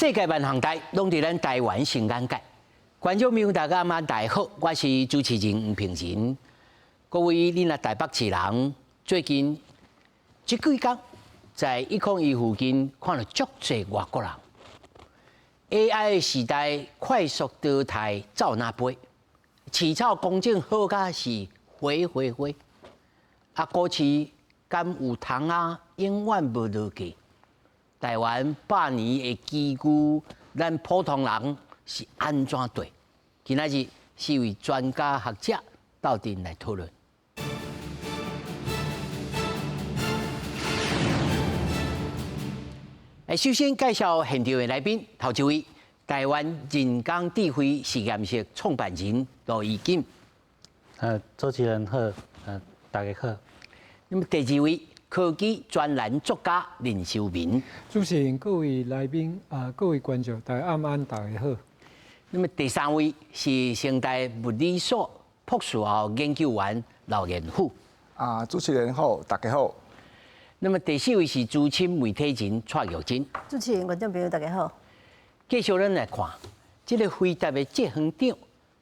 世界萬行台攏佇咱台灣新眼界。觀眾朋友大家大家好，我是主持人吳平仁。各位恁台北市人，最近這幾天在101附近看到足濟外國人。AI 的時代快速淘汰走哪杯？起草公正好甲是灰。啊，股市敢有通啊？永遠無落去。台灣100年的基礎，咱普通人是安怎對？今仔日4位專家學者鬥陣來討論。首先介紹現場的來賓，頭一位台灣人工智慧實驗室創辦人羅宜錦。主持人好，大家好。那麼第二位科技專欄作家林修明。主持人、各位來賓各位觀眾，大家安，大家好。那麼第三位是成大物理所博士後研究員劉延虎。主持人好，大家好。那麼第四位是資深媒體人蔡玉珍。主持人、觀眾朋友，大家好。繼續咱來看，這個飛達的執行長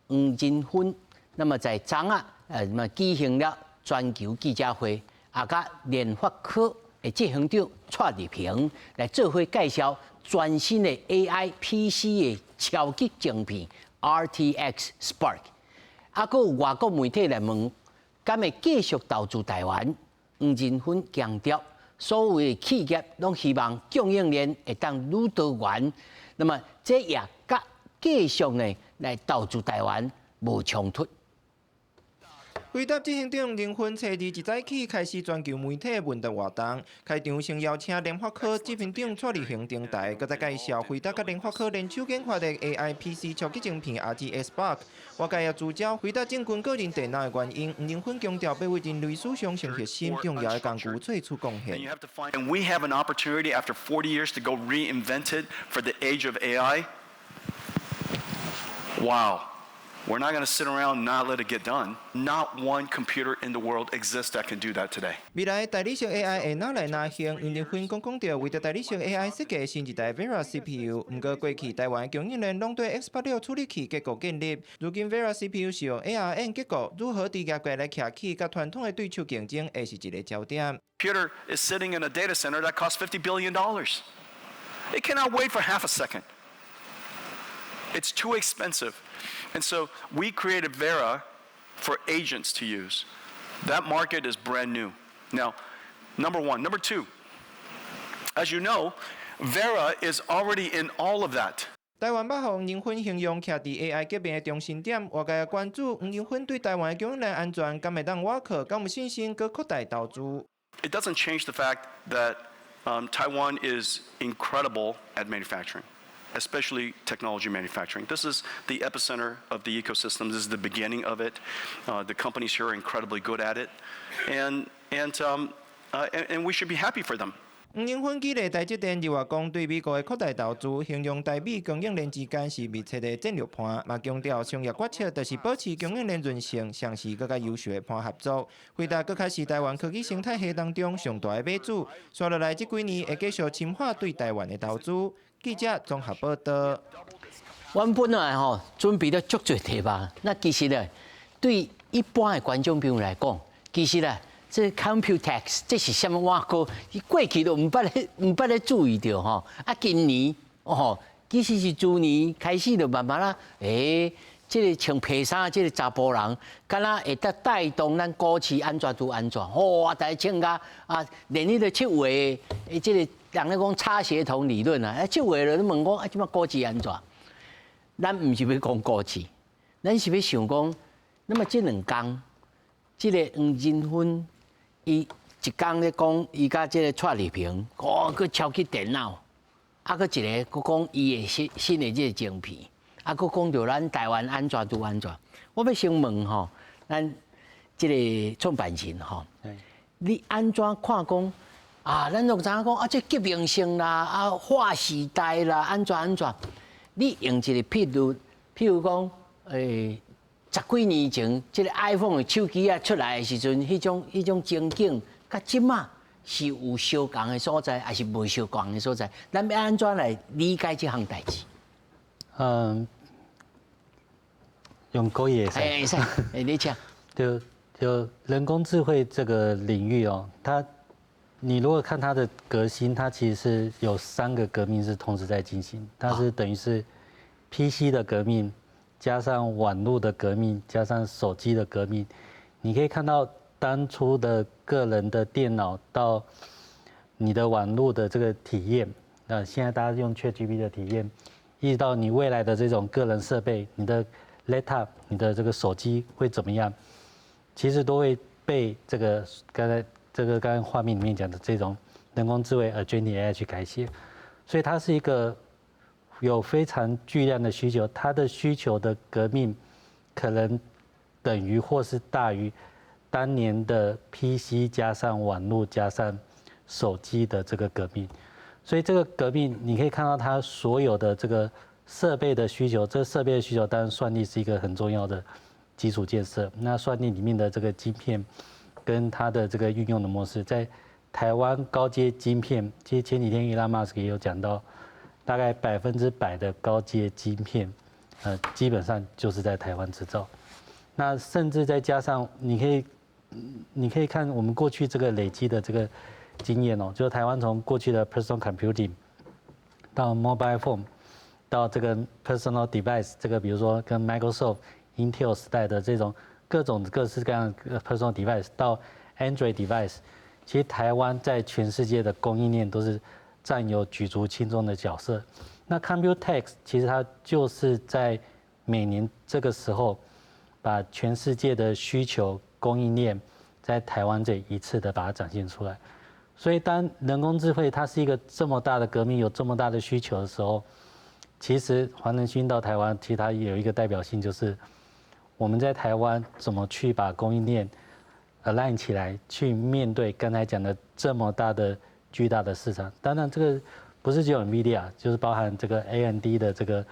黃仁勳，那麼在昨仔舉行了全球記者會，也甲聯發科的執行長蔡立平來做伙介紹全新的 AI PC 的超級晶片 RTX Spark。啊，閣有外國媒體來問，敢會繼續投資台灣？黃仁勳強調，所有的企業攏希望供應鏈會當愈多元，那麼這也甲繼續呢來投資台灣無衝突。飛達執行長黃仁勳初二一早起開始全球媒體問答活動，開場先邀請聯發科執行長蔡立平登台，擱再介紹飛達甲聯發科聯手研發的 AI PC 超級晶片 RTX Spark。我介也聚焦飛達進軍個人電腦的原因，黃仁勳強調要為人類史上上核心重要的工具做出貢獻。And we have an opportunity after 40 years to go reinvent it for the age of AI. Wow. We're not going to sit around and not let it get done. Not one computer in the world exists that can do that today. 未來大理石 AI 會哪來哪行？黃仁勳講到，為着大理石 AI 設計新一代 Vera CPU， 不過過去台灣供應鏈攏對 X86 處理器結構建立，如今 Vera CPU 是用 ARM 結構，如何佇業界來徛起，甲傳統的對手競爭，會是一個焦點。Computer is sitting in a data center that costs $50 billion. It cannot wait for half a second. It's too expensive. And so we created Vera for agents to use. That market is brand new. Now, number one. Number two, as you know, Vera is already in all of that. 台灣把黃仁勳形容徛佇 AI 革命的中心點，外界關注黃仁勳對台灣的供應鏈安全，敢會當瓦靠，敢有信心擱擴大投資。It doesn't change the fact that Taiwan is incredible at manufacturing. Especially technology manufacturing. This is the epicenter of the ecosystem. This is the beginning of it. The companies here are incredibly good at it, and we should be happy for them. 黃仁勳激勵台積電日話講對美國的擴大投資，形容台美供應鏈之間是密切的戰略盤，嘛強調商業決策就是保持供應鏈韌性，像是更加優秀的盤合作。飛達擱開始台灣科技生態系當中上大的買主，刷落來這幾年會繼續深化對台灣的投資。記者綜合報道。我本來準備了足多題目，那其實呢，對一般的觀眾朋友來講，其實呢，這 Computex 這是什麼碗糕？伊過去都唔捌咧注意到吼。啊，今年其實是去年開始就慢慢啦，這個穿皮衫，這個查甫人，敢若會得帶動咱股市安怎都安怎。哇，大家請假啊，連迄個7月這個。人咧講差協同理論啊，即話咧都問我啊，即擺股市安怎？咱唔是要講股市，咱是要想講，那麼這兩天，這個黃仁勳伊一天咧講，伊甲這個蔡立平，個超級電腦，啊，個一個講伊的新的這個晶片，啊，個講到咱台灣安怎都安怎。我要先問吼，咱這個創辦人吼，你安怎看講？啊，咱都知影講啊，這革命性啦，啊，劃時代啦，安怎？你用一個譬如講，10幾年前，這個 iPhone 的手機啊出來的時陣，迄種情景，甲即馬是有相共的所在，還是無相共的所在？咱要安怎來理解這項代誌？用語也是。會使，你講。就人工智慧這個領域哦，你如果看它的革新，它其實是有3個革命是同時在進行，它是等於是 PC 的革命，加上網絡的革命，加上手機的革命。你可以看到當初的個人的電腦到你的網絡的這個體驗，現在大家用 ChatGPT 的體驗，一直到你未來的這種個人設備，你的 laptop， 你的這個手機會怎麼樣？其實都會被這個剛才畫面裡面講的這種人工智慧 Agentic AI 去改寫，所以它是一個有非常巨量的需求，它的需求的革命可能等於或是大於當年的 PC 加上網絡加上手機的這個革命，所以這個革命你可以看到它所有的這個設備的需求，這個設備的需求當然算力是一個很重要的基礎建設，那算力裡面的這個晶片跟它的這個運用的模式，在台灣高階晶片，其實前幾天Elon Musk也有講到，大概100%的高階晶片，基本上就是在台灣製造。那甚至再加上你可以看我們過去這個累積的這個經驗哦，就是台灣從過去的 personal computing 到 mobile phone 到這個 personal device， 這個比如說跟 Microsoft、Intel 時代的這種各式各樣的 personal device 到 Android device， 其實台灣在全世界的供應鏈都是佔有舉足輕重的角色。那 Computex 其實它就是在每年這個時候，把全世界的需求供應鏈在台灣這一次的把它展現出來。所以當人工智慧它是一個這麼大的革命，有這麼大的需求的時候，其實黃仁勳到台灣，其實它有一個代表性，就是我們在台灣怎麼去把供應鏈 align 起來，去面對剛才講的這麼大的巨大的市場。當然，這個不是只有 NVIDIA，就是包含這個 AMD 的這個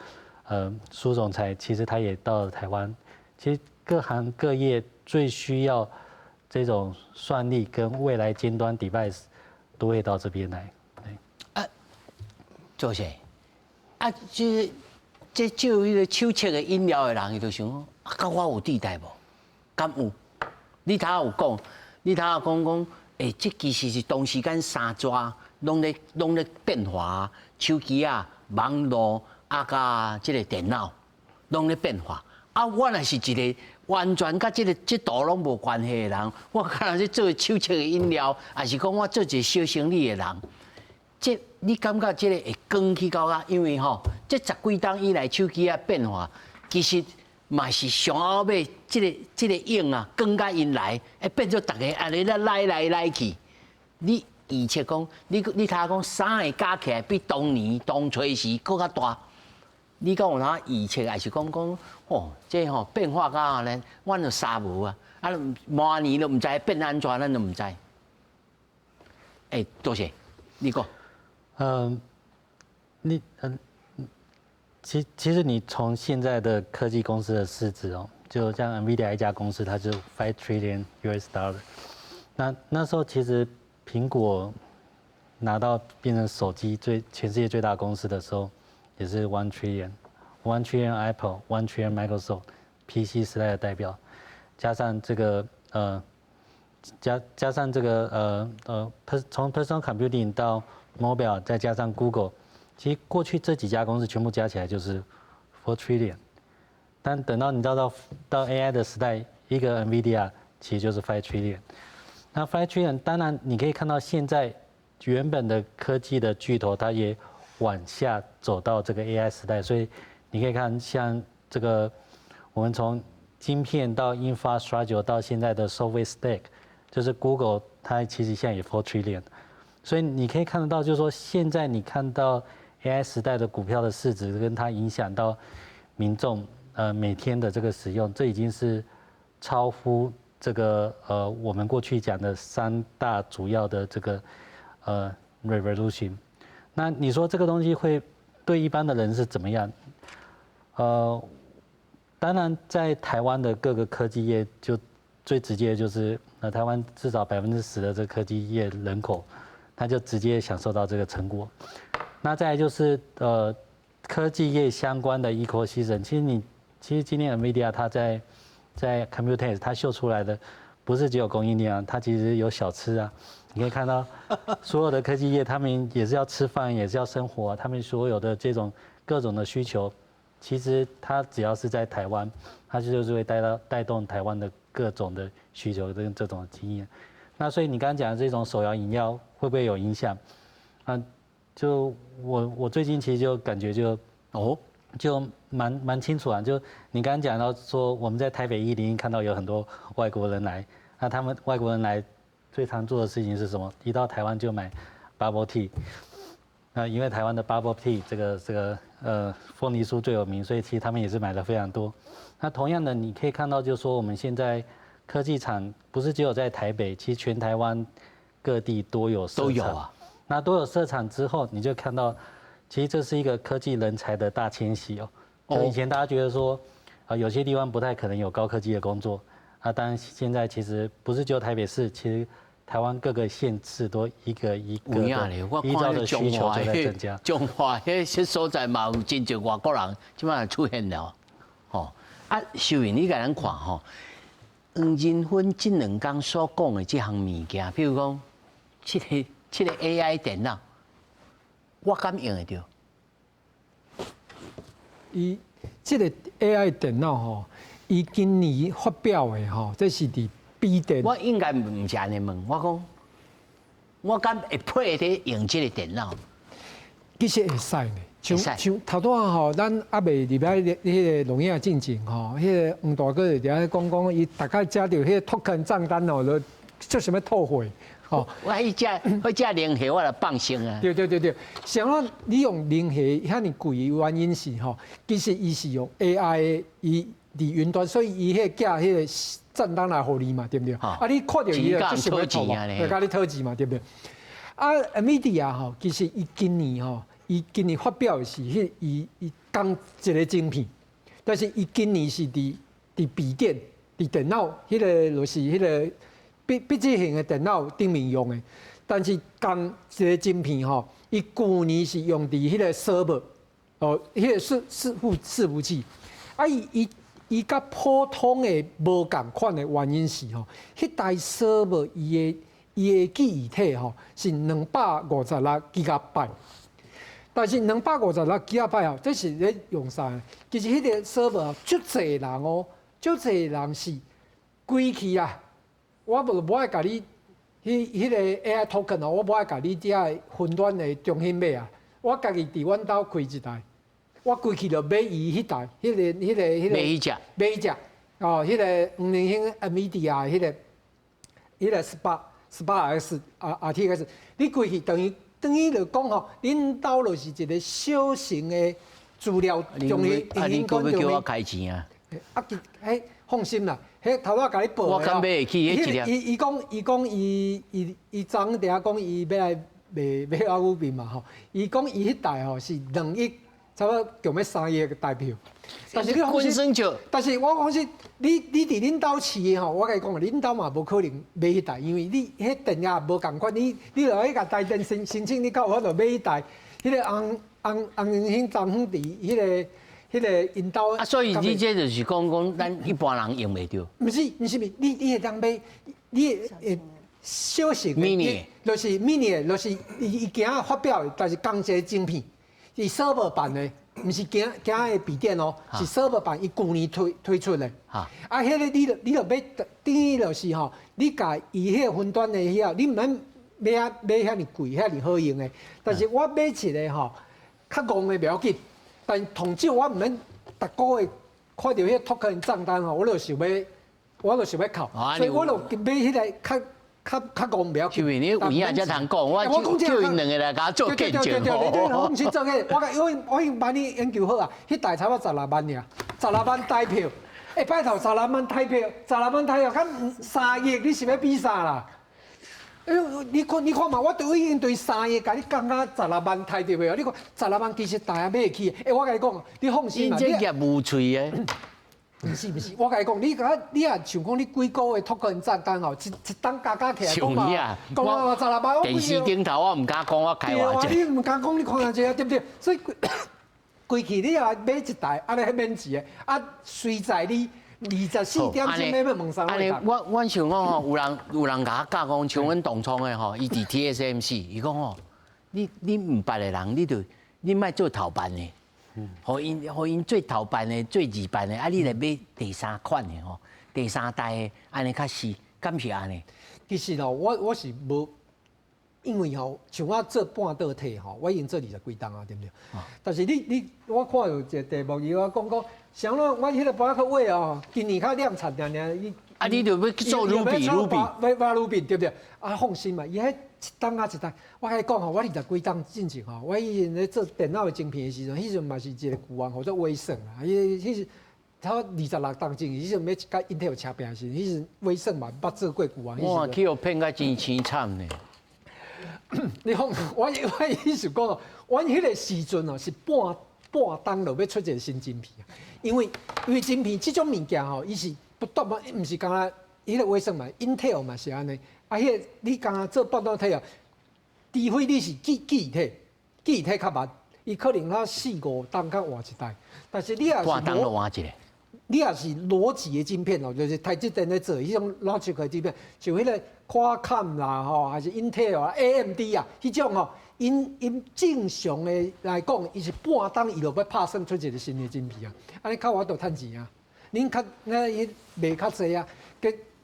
蘇總裁，其實他也到了台灣。其實各行各業最需要這種算力跟未來尖端 device 都會到這邊來。做啥？就是這就迄個手切的飲料的人，伊就想，跟我有地帶無？敢有？你頭有講，你頭有講，這其實是同時間三抓，攏咧變化，手機啊、網絡加這個電腦，攏咧變化。我若是一個完全甲這道攏無關係的人，我可能是做手切的飲料，還是講我做一個小生意的人，你感覺這個會講起到啊？因為吼，這10幾冬以來手機啊變化，其實嘛是上後尾這個影啊，講甲因來，會變做大家安尼咧來去。你預測講，你睇下講啥會加起來比當年當初時佫較大？你講有哪預測，還是講這吼變化到安尼，阮就傻無啊！明年都唔知變安怎，咱都唔知。多謝你講。其實你從現在的科技公司的市值哦，就像 NVIDIA 一家公司，它就$5 trillion。那時候其實蘋果拿到變成手機全世界最大公司的時候，也是$1 trillion。$1 trillion Apple，$1 trillion Microsoft，PC 時代的代表，加上這個從 personal computing 到 mobile， 再加上 Google， 其實過去這幾家公司全部加起來就是4 trillion。但等到你到 AI 的時代，一個 NVIDIA 其實就是5 trillion。那5 trillion， 當然你可以看到現在原本的科技的巨頭，它也往下走到這個 AI 時代，所以你可以看像這個我們從晶片到 infrastructure 到現在的 software stack， 就是 Google 它其實現在也4 trillion。所以你可以看得到，就是說現在你看到 AI 時代的股票的市值跟它影響到民眾每天的這個使用，這已經是超乎這個我們過去講的3大主要的這個revolution。那你說這個東西會對一般的人是怎麼樣？當然在台灣的各個科技業最直接的就是台灣至少10%的這個科技業人口，他就直接享受到這個成果。那再來就是科技業相關的 ecosystem， 其實今天 NVIDIA 它在 Computex 它秀出來的不是只有供應鏈啊，它其實有小吃啊。你可以看到所有的科技業，他們也是要吃飯，也是要生活啊，他們所有的這種各種的需求，其實它只要是在台灣，它就是會帶動台灣的各種的需求跟這種經驗。那所以你剛剛講的這種手搖飲料會不會有影響？就我最近其實就感覺就蠻清楚啊。就你剛剛講到說我們在台北101看到有很多外國人來，那他們外國人來最常做的事情是什麼？一到台灣就買 bubble tea。那因為台灣的 bubble tea 這個鳳梨酥最有名，所以其實他們也是買了非常多。那同樣的，你可以看到就是說我們現在科技廠不是只有在台北，其實全台灣各地都有設廠。都有啊。那都有設廠之後，你就看到，其實這是一個科技人才的大遷徙哦。就以前大家覺得說，有些地方不太可能有高科技的工作，當然現在其實不是只有台北市，其實台灣各個縣市都一個的依照的需求就在增加。中華迄些所在嘛，有真濟外國人即擺出現了，吼秀雲你甲咱看吼，黃仁勳這兩天所講的這項物件，譬如講，這個 AI 電腦，我敢用得到？伊這個 AI 電腦吼，伊今年發表的吼，這是佇筆電。我應該唔是安尼問，我講，我敢會配得用這個電腦？其實會使呢，像頭拄啊吼，咱阿未入來迄個農業進前吼，迄個黃大哥就喺講，伊大概加到迄個 token 賬單哦，就做什麼套匯。哦，我只零下我來放心啊。對，像我你用零下遐尼貴的原因是吼，其實伊是用 AI 伊佇雲端，所以伊迄寄迄個賬單來互你嘛，對不對？啊，你看到伊就想要套嘛，會甲你討錢嘛，對不對？啊 ，NVIDIA 吼，其實伊今年發表的是伊講一個晶片，但是伊今年是佇筆電、佇電腦迄個就是迄個。筆記型的電腦頂面用的，但是講一個晶片吼，伊去年是用佇迄個 server， 哦，迄個伺服器，啊伊甲普通的無共款的原因是吼，迄台 server 伊的記憶體吼是256 GB， 但是256 GB 吼，這是咧用啥？其實迄個 server 足濟人哦，足濟人是歸去啊。我無愛甲你迄個 AI token 哦，我無愛甲你遮雲端的中心買啊，我家己佇阮兜開一台，我規去就買伊迄台，買一隻哦，迄個黃仁勳 NVIDIA 迄個18X RTX， 你規去等於就講吼，恁兜就是一個小型的資料中心，你叫我開錢啊？迄放心啦。迄頭仔甲你報的，我敢買會起迄一粒。伊講伊昨底下講伊要來賣阿牛面嘛吼，伊講伊迄台吼是2億，差不多強要3億個台票。但是你放心，但是我放心，你佇恁兜飼的吼，我甲你講，恁兜嘛無可能買迄台，因為你迄電壓無共款，你落去甲台電申請，你到我就買迄台，迄個紅紅張遠佇迄個因兜啊，所以你這就是講咱一般人用袂着。不是，你會當買，你會小型的 mini， 就是 mini， 就是伊今仔發表的，但是講一個晶片，是 server 版的，不是今仔的筆電哦，是 server 版，伊去年推出的。啊，迄個你就買，等於就是吼，你甲伊迄個雲端的遐，你唔免買遐尼貴，遐尼好用的。但是我買一個吼，較戇的袂要緊。但同少我唔免逐個月看到迄個 token 賬單吼，我就想要扣，所以我就買迄個較戇袂要緊。因為你有影才通講，我叫因兩個來甲做見證。對，你放心做個，我已經幫你研究好啊，迄台差不多16萬爾，16萬台票，拜託16萬台票，16萬台票，敢3億你是要比啥啦？你看嘛，我都已經對3億，甲你講啊16萬台着袂？你看16萬其實大也買得起。我甲你講，你放心嘛。你這業務脆的，不是，我甲你講，你啊像講你幾個月托運炸彈吼，一檔加起來講嘛，講啊56萬，電視頂頭我唔敢講，我開話啫。你唔敢講，你看下這對不對？所以規氣你啊買一台，安尼免錢的，啊隨在你24點鐘要問啥物？我想講吼，有人甲我教講，像阮同窗的吼，伊佇 TSMC，伊講吼，你唔捌的人，你莫做頭班的。互因最頭版的、最二版的，啊，你來買第三款的吼，第三代的，安尼較實，敢是安尼？其實吼，我是無，因為吼，像我做半導體吼，我已經做20幾檔啊，對不對？但是我看有一個題目，伊我講，像我迄個巴克威哦，今年較量產伊啊，你就要做 Ruby，對不對？啊，放心嘛，伊迄一檔啊一檔，我甲你講吼，我20幾檔進前吼，我以前咧做電腦的晶片的時陣，迄陣嘛是一個股王，叫做威盛啊，迄是他26檔進，迄陣要甲 Intel 車拼時，迄陣威盛嘛捌做過股王。哇，去互騙甲真凄慘呢！你講我意思講哦，阮迄個時陣哦是半檔就要出一個新晶片，因為晶片這種物件吼，伊是不斷嘛，毋是講啊，迄個威盛嘛 ，Intel 嘛是安尼。啊，迄個你剛剛做半導體啊，除非你是記憶體較慢，伊可能它4、5檔較換一代。但是你也是半檔就換一個，你也是邏輯的晶片哦，就是台積電在做迄種 logic 的晶片，像迄個 Qualcomm 啦吼，還是 Intel 啊、AMD 啊，迄種吼，因正常的來講，伊是半檔伊就要拍算出一個新的晶片啊，安尼較我都趁錢啊，恁較那伊賣較濟啊，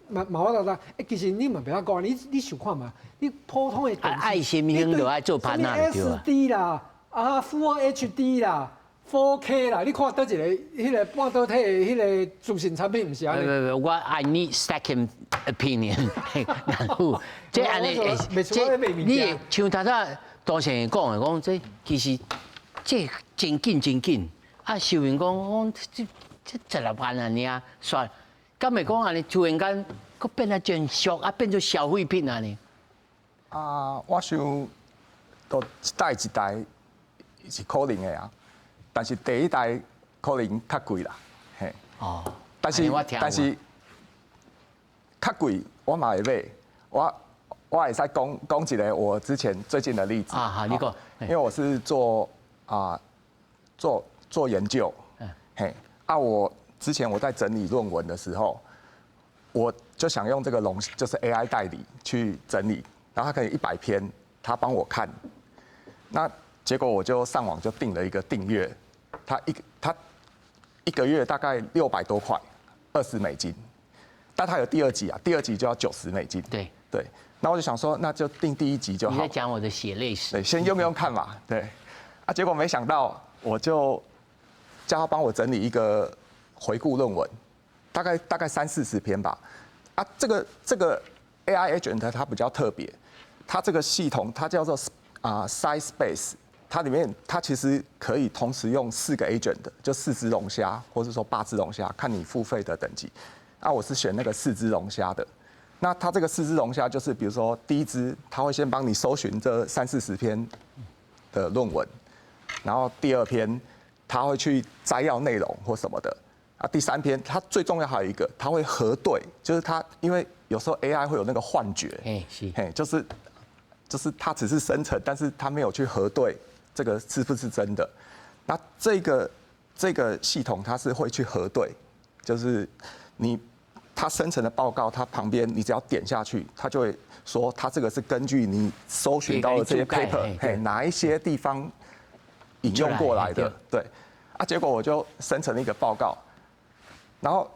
嘛我覺得，其實你嘛不要講，你想看嘛，你普通的電視，愛心型就愛做盤啊，對吧？ SD 啦，啊 Full HD 啦 ，4K 啦，你看倒一個迄個半導體的迄個自信產品，唔是安尼？我 I need second opinion。然後即安尼，你像頭先杜先生講的，講這其實這真緊，啊，收銀講這16萬啊，爾算。敢會講安尼，突然間佫變啊真俗啊，變做消費品安尼。啊，我想都一代是可能的啊，但是第一代可能較貴啦，嘿。哦。但是較貴，我嘛會買。我會使講一個我之前最近的例子。啊，好，你講。因為我是做研究，嘿，我之前我在整理論文的時候，我就想用這個就是 AI 代理去整理，然後他可以100篇，他幫我看，那結果我就上網就訂了一個訂閱，他一個月大概600多塊，$20，但他有第2集啊，第2集就要$90。對，那我就想說，那就訂第1集就好。你在講我的血淚史。對，先用看嘛，對，啊，結果沒想到我就叫他幫我整理一個回顧論文，大概30-40篇吧。啊，這個 AI agent 它比較特別，它這個系統它叫做SciSpace， 它裡面它其實可以同時用4個 agent 的，就4隻龍蝦，或是說8隻龍蝦，看你付費的等級。啊，我是選那個4隻龍蝦的。那它這個4隻龍蝦就是，比如說第1隻，它會先幫你搜尋這30-40篇的論文，然後第2篇它會去摘要內容或什麼的。啊，第3篇，它最重要還有一個，它會核對，就是它，因為有時候 AI 會有那個幻覺，就是它只是生成，但是它沒有去核對這個是不是真的。那這個系統它是會去核對，就是它生成的報告，它旁邊你只要點下去，它就會說它這個是根據你搜尋到的這些 paper， 哪一些地方引用過來的，對。啊，結果我就生成了一個報告。然後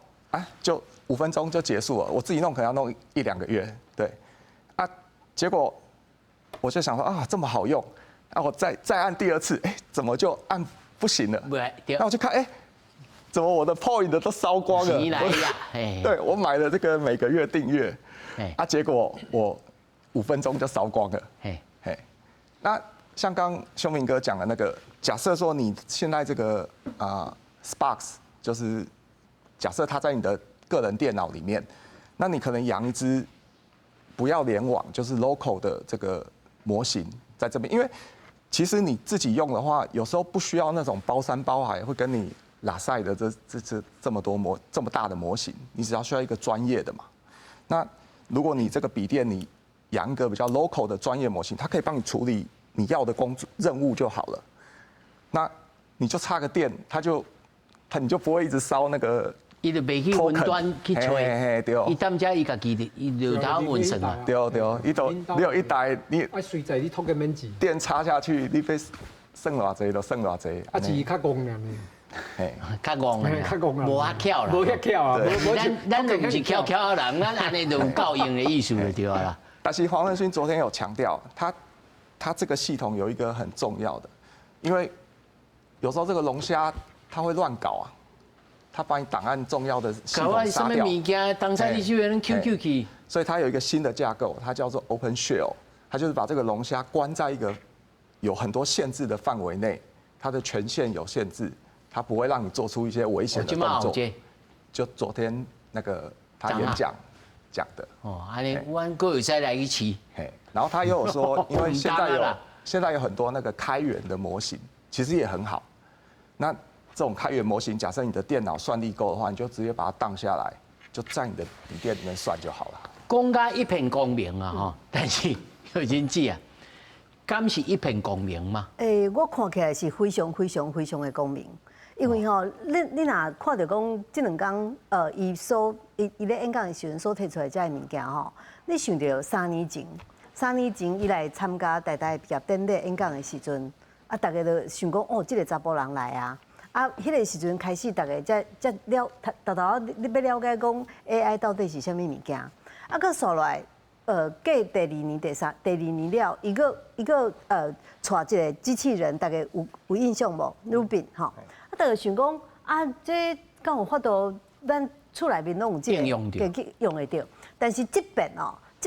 就5分鐘就結束了。我自己弄可能要弄1-2個月，對。啊，結果我就想說啊，這麼好用，啊，我再按第2次，怎麼就按不行了？那我就看，怎麼我的 point 都燒光了？對，我買了這個每個月訂閱，啊，結果我5分鐘就燒光了。那像剛修明哥講的那個，假設說你現在這個Sparks 就是。假設它在你的個人電腦裡面，那你可能養一隻不要聯網，就是 local 的這個模型在這邊。因為其實你自己用的話，有時候不需要那種包山包海會跟你拉賽的這麼多這麼大的模型，你只要需要一個專業的嘛。那如果你這個筆電你養一個比較 local 的專業模型，它可以幫你處理你要的任務就好了。那你就插個電，你就不會一直燒那個。伊就袂去雲端去吹，伊當家伊家己伊就頭運算啊。對，你有一台你啊，隨在你托個免錢。電插下去，你要算偌濟就算偌濟。啊，是較戇呢。嘿，較戇啊，較戇啊，無遐巧啦。無遐巧啊，咱就不是巧巧的人，咱安尼就有夠用的意思就對啦。但是黃仁勳昨天有強調，他這個系統有一個很重要的，因為有時候這個龍蝦它會亂搞啊。他把你檔案重要的系統殺掉，所以它有一個新的架構，它叫做 OpenShell， 它就是把這個龍蝦關在一個有很多限制的範圍內，它的權限有限制，它不會讓你做出一些危險的動作。就昨天那個他演講講的。哦，安尼我各有再來一期。然後他又有說，因為現在有很多那個開源的模型，其實也很好。那這種開源模型，假設你的電腦算力夠的話，你就直接把它盪下來，就在你的筆電裡面算就好了。講甲一片光明啊，吼！但是有人知啊，敢是一片光明嗎？我看起來是非常非常非常的光明，因為吼，你若看到講這兩天，伊咧演講的時陣所提出來這個物件吼，你想到3年前伊來參加台大畢業典禮演講的時陣，啊，大家都想講哦，這個查甫人來啊。啊，迄個時陣開始，大家才你要了解講 AI 到底是啥物物件。啊，佮數來，過第二年了，伊個帶一個機器人，大家有印象無 ？Rubin 吼，啊，大家想講啊，這敢有法度咱厝內面攏有這個可以用得到。但是這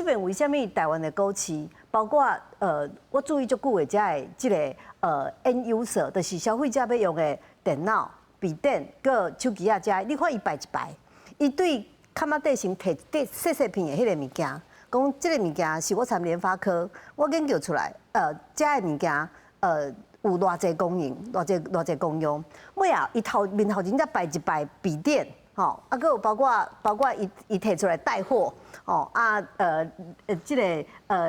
邊為什麼台灣的股市，包括我注意足久的這個end user，就是消費者要用的。電腦、筆電、個手機啊，遮你看伊排一排，伊對坎仔底先摕細片的迄個物件，講這個物件是我參聯發科，我研究出來，遮個物件有偌濟功能，偌濟功用。尾後伊面頭前才擺一排筆電，吼，啊，佮有包括伊摕出來帶貨，哦啊這個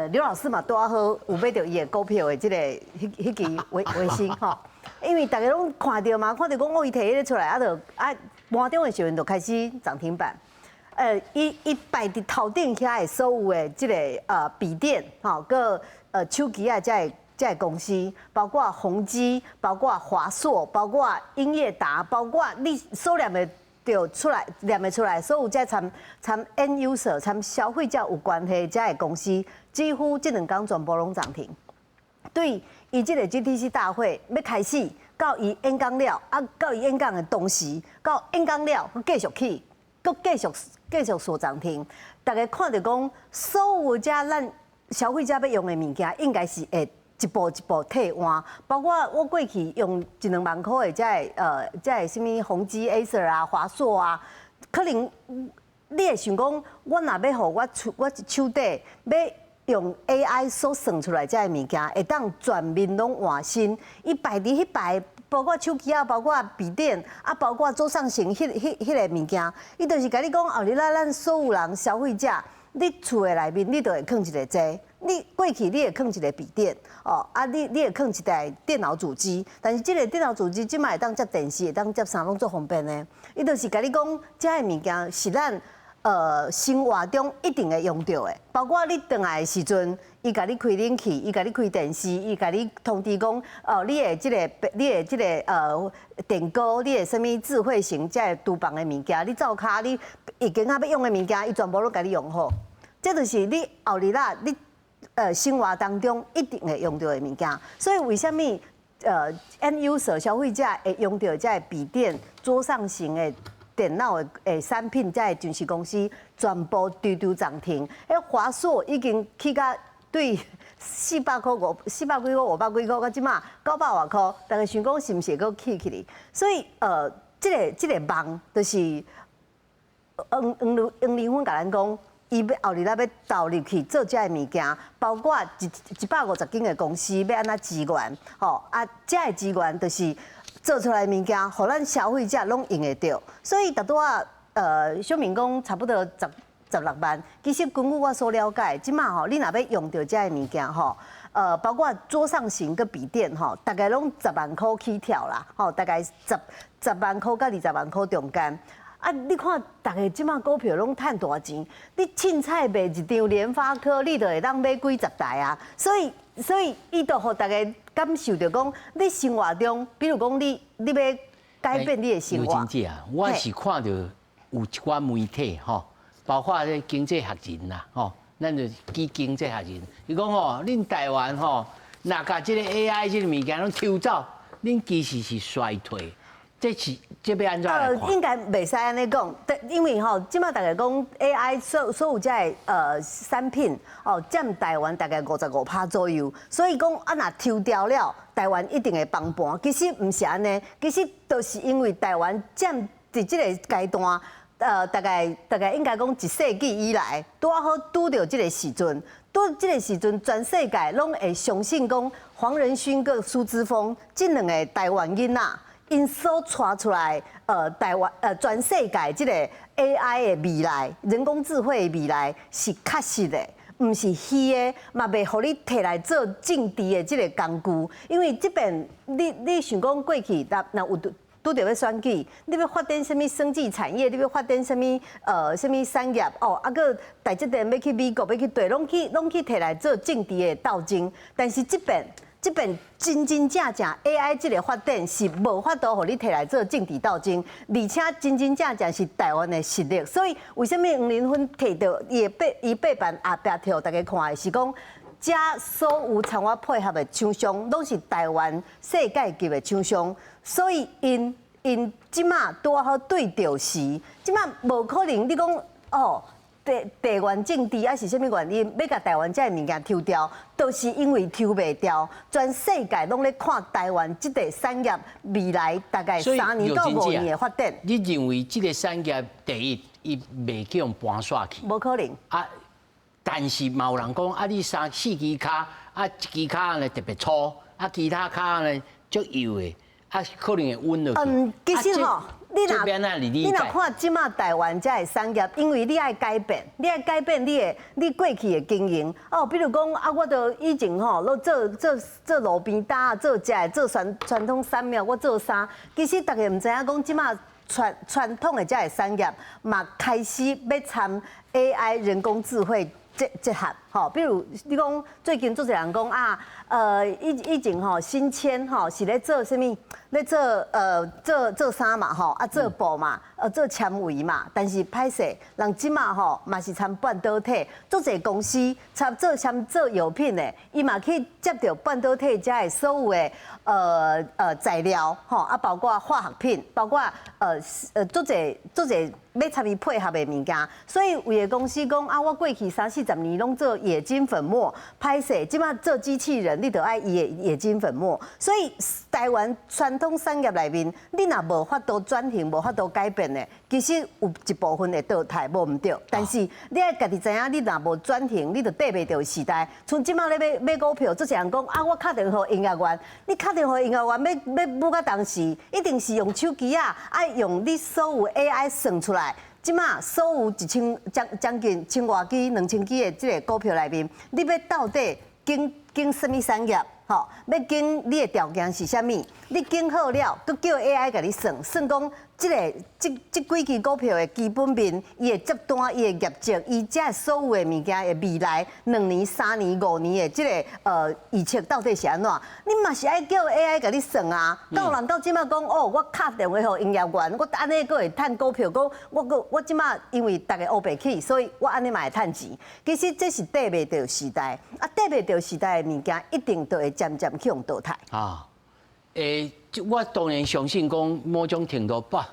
劉老師嘛拄好有買到伊的股票的這個迄支微星，吼。因為大家攏看到嘛，看到講哦，伊摕迄個出來，盤中的時陣就開始漲停板。伊擺佇頭頂遐的所有的這個筆電，吼，個手機啊，這個公司，包括宏基，包括華碩，包括英業達，包括你所念的就出來，念的出來，所有這參 end user 參消費者有關係這個公司，幾乎這兩天全部攏漲停。對。伊即個 GTC 大會要開始，到伊演講了，啊，到伊演講的同時，到演講了，佮繼續起，佮繼續鎖漲停。大家看到講，所有咱消費者要用的物件，應該是會一步一步替換。包括我過去用1-2萬塊的這個什麼宏基、Acer 啊、華碩啊，可能你會想講，我若要互我手底要。用 AI 所算出來這個物件，會當全面攏換新。伊擺佇迄排，包括手機啊，包括筆電啊，包括桌上型迄個物件，伊就是甲你講後日咱所有人消費者，你厝的內面你就會放一個這，你過去你會放一個筆電，哦啊你會放一台電腦主機，但是這個電腦主機即擺會當接電視，會當接啥攏做方便呢？伊就是甲你講，這個物件是咱。生活中一定會用到的，包括你回來的時陣，伊甲你開冷氣，伊甲你開電視，伊甲你通知講，你的這個電鍋，你的什麼智慧型這個廚房的物件，你灶卡，你已經要用的物件，伊全部都甲你用好。這就是你後日啦，你生活當中一定會用到的物件。所以為什麼end user 消費者會用到這個筆電、桌上型的？電腦的產品，在上市公司全部堆漲停。華碩已經起到對400塊、400幾塊、500幾塊，到即馬900多塊，大家想講是毋是會起去哩？所以這個夢就是黃仁勳甲咱講，伊要後日要投入去做這個物件，包括150間的公司要安怎支援，吼啊，這個資源就是。做出來物件，互咱消費者攏用得到。所以大多小明講差不多16萬。其實根據我所了解，即馬吼，你若要用到這個物件吼，包括桌上型個筆電吼，大概攏10萬塊起跳啦，吼，大概10萬塊到20萬塊中間。啊，你看，大家即馬股票攏賺大錢，你凊彩買一張聯發科，你就會當買幾十台啊。所以伊就互大家感受到講，你生活中，比如講你要改變你的生活。劉經濟啊，我是看到有一寡媒體吼，包括咧經濟學人啦，吼，咱就記經濟學人，伊講吼，恁台灣吼，若甲即個 AI 即個物件攏抽走，恁其實是衰退。這要安怎來看？應該袂使安尼講，因為吼，即馬大家講 AI 所有這個產品哦，佔台灣大概55%左右，所以講啊，若抽掉了，台灣一定會崩盤。其實唔是安尼，其實都是因為台灣佔在這個階段，大概應該講1世紀以來，拄好拄到這個時陣，拄這個時陣，全世界攏會相信講黃仁勳跟蘇姿豐這兩個台灣囡仔。因所傳出來，台灣全世界這個 AI 的未來，人工智慧的未來是確實的，唔是虛的，嘛袂互你摕來做政治的這個工具。因為這邊你想講過去，那有拄着要選舉，你要發展什麼生技產業，你要發展什麼什麼產業哦，啊個台積電要去美國要去對，攏去摕來做政治的鬥爭。但是這邊真正 AI 這個發展是無法度互你摕來做政治鬥爭，而且真正是台灣的實力。所以為什麼黃仁勳摕到伊背板後壁摕大家看的是講，這所有參與配合的廠商攏是台灣世界級的廠商，所以因即馬拄好對着時，即馬無可能你講哦。地緣政治還是什麼原因，要甲台灣這個物件抽掉，都是因為抽袂掉。全世界攏咧看台灣這個產業未來大概3年到5年的發展。你認為這個產業第一，伊袂去用搬刷去？無可能啊！但是嘛有人講啊，你3、4支卡，啊一支卡呢特別粗，啊其他卡呢足幼的，啊可能會溫落去。其實吼。你若看即馬台灣這個產業，因為你愛改變，你過去的經營哦，比如講啊，我都以前吼，做路邊攤，做食的，做傳統產業，我做啥？其實大家唔知影講，即馬傳統的這個產業嘛開始要參 AI 人工智慧這項，吼，比如你講最近做一人講啊，以前吼新簽吼是咧做什麼？咧做衫嘛吼，啊做布嘛，做纖維嘛，但是歹勢，人即馬吼嘛是參半導體，足儕公司做藥品的，伊嘛去接到半導體遮的所有的材料吼，啊包括化學品，包括足儕要參與配合的物件，所以有的公司講啊，我過去30、40年攏做冶金粉末，歹勢，即馬做機器人，你得愛冶金粉末，所以台灣傳統產業裡面，你若無法度轉型，無法度改變的，其實有一部分會淘汰，無唔對。但是你愛家己知影，你若無轉型，你就跟袂着時代。像即馬咧買股票，做一人講啊，我敲電話音樂員，你敲電話音樂員要買到當時，一定是用手機啊，愛用你所有 AI 算出來。即馬所有將近1000多支、2000支的這個股票裡面，你要到底經什麼產業？吼，要經你的條件是啥物？你經好了，佮叫 AI 甲你算講這幾支股票的基本面，伊的接單、伊的業績、伊這所有的物件的未來2年、3年、5年的這個預測到底是安怎？你嘛是愛叫 AI 甲你算啊？到人到即馬講哦，我敲電話互營業員，我安尼閣會賺股票，講我即馬因為大家烏白起，所以我安尼嘛會賺錢。其實這是跟袂着時代，啊，跟袂着時代的物件，一定都會漸漸去用淘汰。啊，我當然相信講某種程度吧，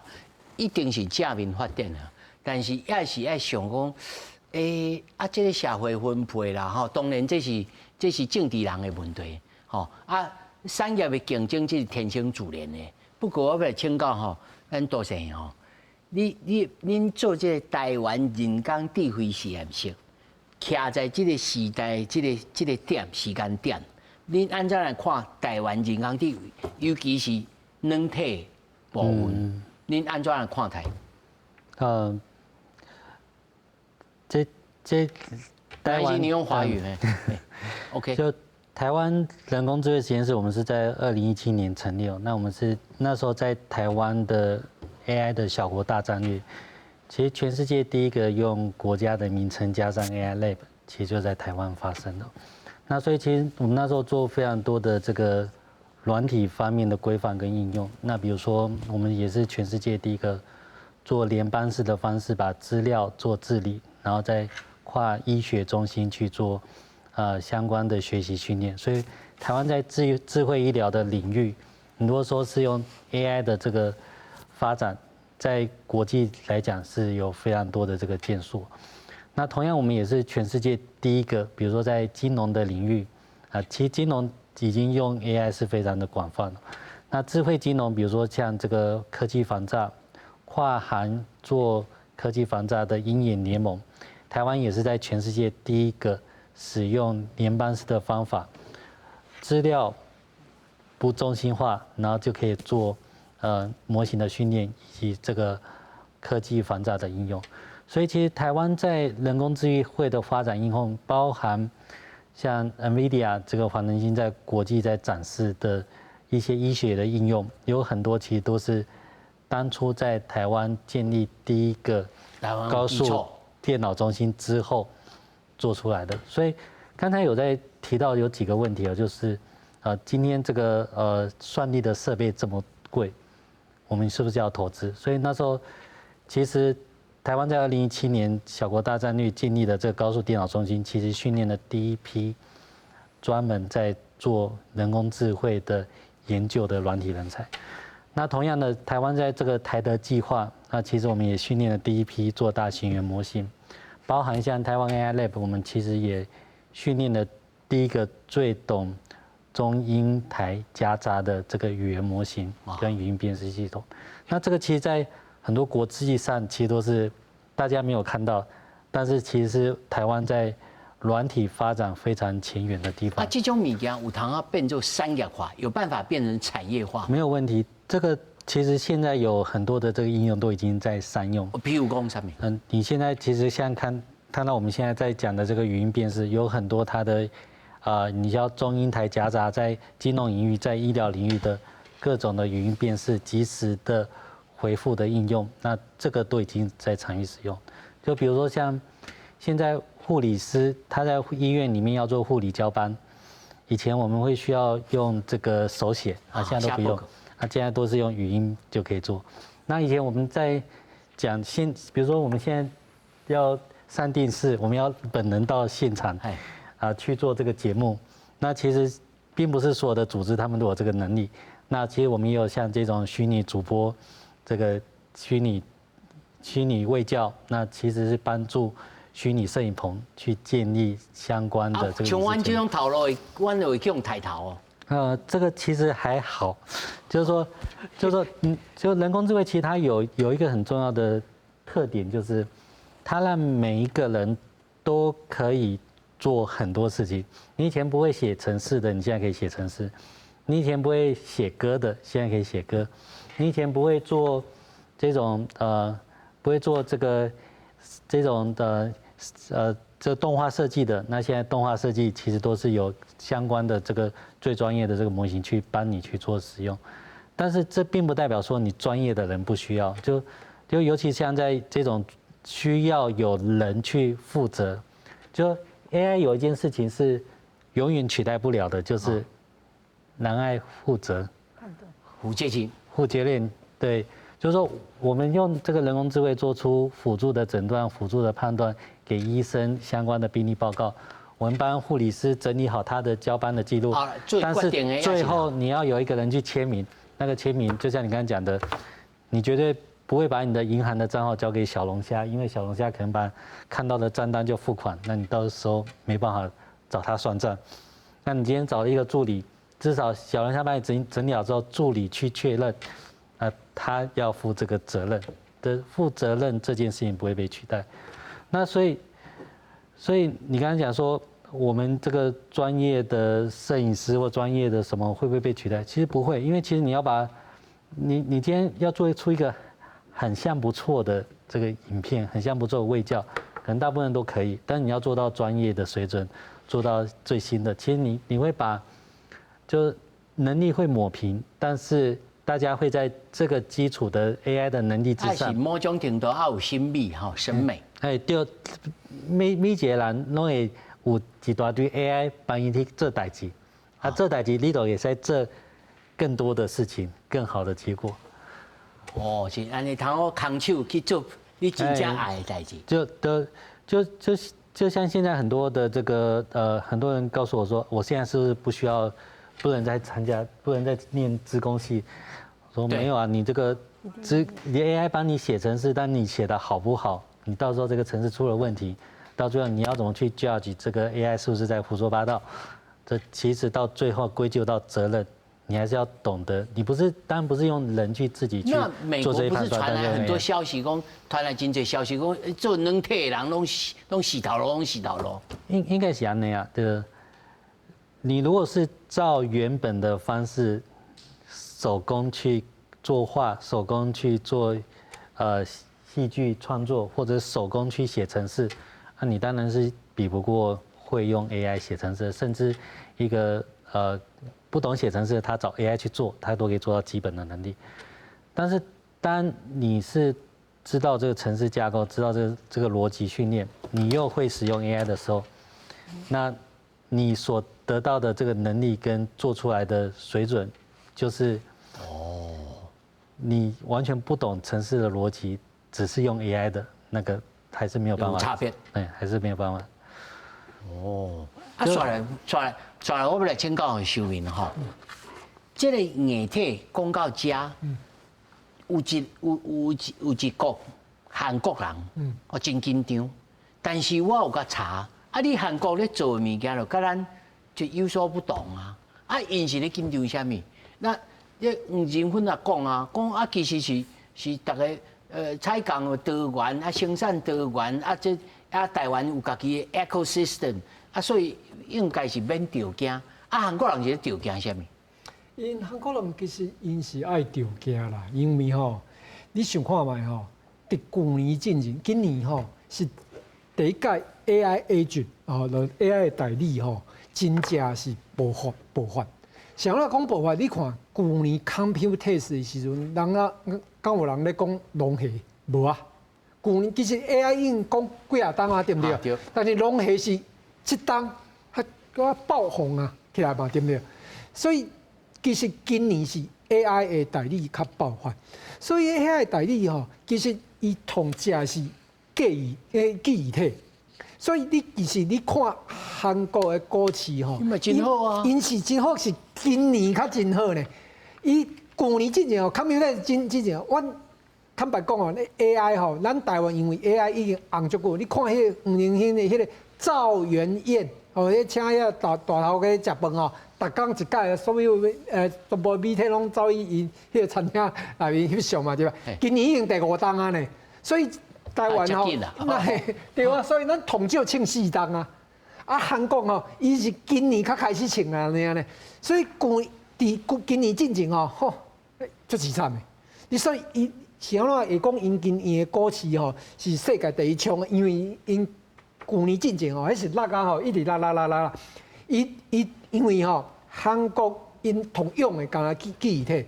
一定是正面發展啊。但是也是愛想講，這個社會分配啦，吼，當然這是政治人的問題，吼啊，產業的競爭這是天生自然的。不過我要請教吼，咱杜先生吼，恁做這個台灣人工智慧實驗室，徛在這個時代這個時間點。恁安怎來看台灣人工智慧，尤其是軟體部分，您安怎來看待？台灣，你用華語沒？OK。就台灣人工智慧實驗室，我們是在2017年成立哦。那我們是那時候在台灣的 AI 的小國大戰略，其實全世界第一個用國家的名稱加上 AI Lab， 其實就在台灣發生的。那所以其實我們那時候做非常多的這個軟體方面的規範跟應用。那比如說，我們也是全世界第一個做聯邦式的方式把資料做治理，然後再跨醫學中心去做相關的學習訓練。所以台灣在智慧醫療的領域，很多說是用 AI 的這個發展，在國際來講是有非常多的這個建樹。那同樣，我們也是全世界第一個，比如說在金融的領域，其實金融已經用 AI 是非常的廣泛了。那智慧金融，比如說像這個科技防詐，跨行做科技防詐的鷹眼聯盟，台灣也是在全世界第一個使用聯邦式的方法，資料不中心化，然後就可以做模型的訓練以及這個科技防詐的應用。所以其實台灣在人工智慧的發展應用，包含像 NVIDIA 這個黃仁勳在國際在展示的一些醫學的應用，有很多其實都是當初在台灣建立第一個高速電腦中心之後做出來的。所以剛才有在提到有幾個問題，就是今天這個算力的設備這麼貴，我們是不是要投資？所以那時候其實台灣在2017年小國大戰略建立的這個高速電腦中心，其實訓練了第一批專門在做人工智慧的研究的軟體人才。那同樣的，台灣在這個台德計劃，那其實我們也訓練了第一批做大型語言模型，包含像台灣 AI Lab， 我們其實也訓練了第一個最懂中英台夾雜的這個語言模型跟語音辨識系統。那這個其實在很多國際上其實都是大家沒有看到，但是其實是台灣在軟體發展非常前沿的地方。這種物件有通變做商業化，有辦法變成產業化？沒有問題。這個其實現在有很多的這個應用都已經在商用。比如說什麼？你現在其實像看到我們現在在講的這個語音辨識，有很多它的你要中英台夾雜在金融領域、在醫療領域的各種的語音辨識、即時的回復的應用，那這個都已經在場域使用。就比如說像現在護理師他在醫院裡面要做護理交班，以前我們會需要用這個手寫現在都不用，現在都是用語音就可以做。那以前我們在講比如說我們現在要上電視，我們要本人到現場去做這個節目，那其實並不是所有的組織他們都有這個能力。那其實我們也有像這種虛擬主播，這個虛擬衛教，那其實是幫助虛擬攝影棚去建立相關的這個。像我這種頭路，我就會用抬頭哦。這個其實還好，就是說，就人工智慧其實它有一個很重要的特點，就是它讓每一個人都可以做很多事情。你以前不會寫程式的，你現在可以寫程式；你以前不會寫歌的，現在可以寫歌；你以前不會做這種不會做這種這動畫設計的，那現在動畫設計其實都是有相關的這個最專業的這個模型去幫你去做使用。但是這並不代表說你專業的人不需要，就尤其像在這種需要有人去負責，就 AI 有一件事情是永遠取代不了的，就是人愛負責。負責任，對。就是說，我們用這個人工智慧做出輔助的診斷、輔助的判斷，給醫生相關的病歷報告。我們幫護理師整理好他的交班的記錄，但是最後你要有一個人去簽名。那個簽名就像你剛才講的，你絕對不會把你的銀行的賬號交給小龍蝦，因為小龍蝦可能把看到的賬單就付款，那你到時候沒辦法找他算賬。那你今天找了一個助理，至少小龍蝦把你整理好之後，助理去確認。他要負這個責任的，負責任這件事情不會被取代。那所以你剛才講說，我們這個專業的攝影師或專業的什麼會不會被取代？其實不會，因為其實你要把你今天要做出一個很像不錯的這個影片，很像不錯的衛教，可能大部分人都可以，但你要做到專業的水準，做到最新的，其實你會把就能力會抹平，但是大家會在這個基礎的 AI 的能力之上，某種程度還有審美哈審美。對，每一個人攏會有一大堆 AI 幫伊去做代誌，做代誌你就會使做更多的事情，更好的結果。哦，是安尼，通好空手去做你真正愛的代誌。就像現在很多的這個很多人告訴我說，我現在是不是不能再參加，不能再念資工系？我說沒有啊，你這個你 AI 幫你寫程式，但你寫的好不好？你到時候這個程式出了問題，到最後你要怎麼去 judge 這個 AI 是不是在胡說八道？這其實到最後歸咎到責任，你還是要懂得，你當然不是用人去自己去做這一判斷。那美國不是傳來很多消息，講傳來真濟消息，講做軟體的人攏死頭路。應該是安尼啊，對。你如果是照原本的方式，手工去作畫，手工去做戲劇創作，或者手工去寫程式，那你當然是比不過會用 AI 寫程式，甚至一個不懂寫程式，他找 AI 去做，他都可以做到基本的能力。但是當你是知道這個程式架構，知道這個邏輯訓練，你又會使用 AI 的時候，那你所得到的這個能力跟做出來的水準，就是你完全不懂程式的邏輯，只是用 AI 的那個還是沒有辦法。有差別。對，還是沒有辦法。再來，我要來請教秀明哈。這個硬體講到這，有一個韓國人，我真緊張。但是我有個查，你韓國咧做的物件就跟咱就有所不同啊。因是咧緊張什麼？那黃仁勳也講其實是大家採鋼多元生產多元台灣有家己的 ecosystem 所以應該是免著驚。韓國人是著驚什麼？因韓國人其實因是愛著驚啦，因為你想看覓佇舊年進前，今年是第一屆 AI agent AI 的代理真正是爆發。像我講爆發，你看舊年 Computex 的時陣，人敢有人咧講龍蝦無啊？舊年其實 AI 已經講幾啊檔對不對？對。但是龍蝦是這檔還爆紅起來嘛，對不對？所以其實今年是 AI 的代理較爆發，所以 AI 的代理其實伊同正是記憶體。所以你其實你看韓國的股市真好啊，因是真好，是今年較真好呢。伊舊年之前Computex之前，我坦白講AI 咱台灣因為 AI 已經紅足久，你看迄個黃仁勳的迄個趙元燕，迄請遐大頭家食飯逐工一屆，所有全部媒體攏走去伊迄個餐廳內面翕相嘛，對吧？今年已經第5檔呢，所以。台灣對啊，所以咱統計稱4檔韓國伊是今年才開始稱呢，所以今年進前足淒慘的。你所以伊是安怎會講因今年的股市是世界第1衝，因為因舊年進前迄是落一直落，因為韓國因同樣的講記憶體，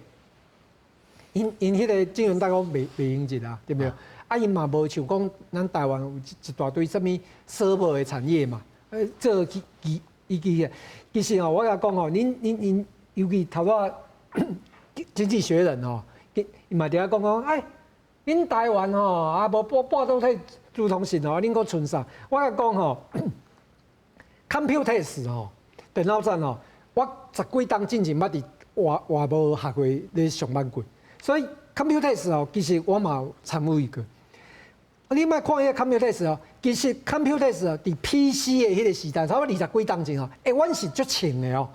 因迄個晶圓代工袂用一啦，對不對？因嘛無像講，咱台灣有一大堆什麼server的產業嘛，做機嘅。其實我甲講恁尤其頭仔經濟學人伊嘛伫遐講恁台灣無半導體資通訊恁閣剩啥？我甲講Computex 電腦戰我10幾檔進前捌佇外部學會咧上班過，所以 Computex 其實我嘛有參與過。你莫看迄個 Computex 其實 Computex 佇 PC 的迄個時代，差不多20幾檔前阮是足穿的